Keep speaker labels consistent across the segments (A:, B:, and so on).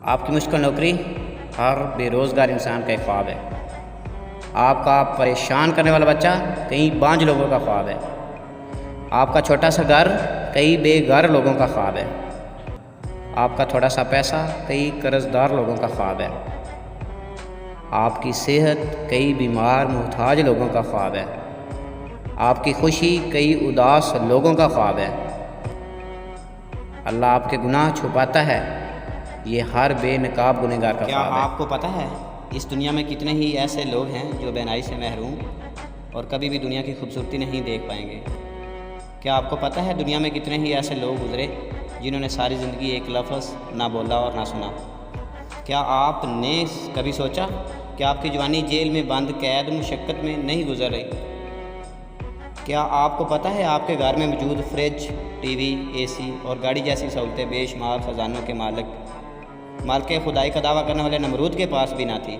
A: آپ کی مشکل نوکری ہر بے روزگار انسان کا ایک خواب ہے۔ آپ کا پریشان کرنے والا بچہ کئی بانجھ لوگوں کا خواب ہے۔ آپ کا چھوٹا سا گھر کئی بے گھر لوگوں کا خواب ہے۔ آپ کا تھوڑا سا پیسہ کئی قرض دار لوگوں کا خواب ہے۔ آپ کی صحت کئی بیمار محتاج لوگوں کا خواب ہے۔ آپ کی خوشی کئی اداس لوگوں کا خواب ہے۔ اللہ آپ کے گناہ چھپاتا ہے، یہ ہر بے نقاب گنہگار کا خواب ہے۔
B: کیا آپ کو پتہ ہے اس دنیا میں کتنے ہی ایسے لوگ ہیں جو بینائی سے محروم اور کبھی بھی دنیا کی خوبصورتی نہیں دیکھ پائیں گے؟ کیا آپ کو پتہ ہے دنیا میں کتنے ہی ایسے لوگ گزرے جنہوں نے ساری زندگی ایک لفظ نہ بولا اور نہ سنا؟ کیا آپ نے کبھی سوچا کہ آپ کی جوانی جیل میں بند قید مشقت میں نہیں گزر رہی؟ کیا آپ کو پتہ ہے آپ کے گھر میں موجود فریج، ٹی وی، اے سی اور گاڑی جیسی سہولتیں بے شمار خزانوں کے مالک خدائی کا دعویٰ کرنے والے نمرود کے پاس بھی نہ تھی؟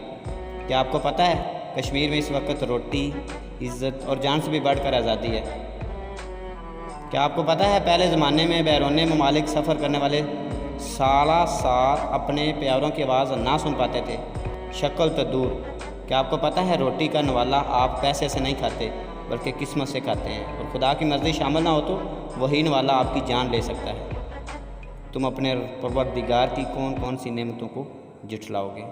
B: کیا آپ کو پتہ ہے کشمیر میں اس وقت روٹی، عزت اور جان سے بھی بڑھ کر آزادی ہے؟ کیا آپ کو پتہ ہے پہلے زمانے میں بیرون ممالک سفر کرنے والے سالہ سال اپنے پیاروں کی آواز نہ سن پاتے تھے، شکل تو دور۔ کیا آپ کو پتہ ہے روٹی کا نوالا آپ پیسے سے نہیں کھاتے بلکہ قسمت سے کھاتے ہیں، اور خدا کی مرضی شامل نہ ہو تو وہی نوالا آپ کی جان لے سکتا ہے۔ تم اپنے پروردگار کی کون کون سی نعمتوں کو جھٹلاؤ گے؟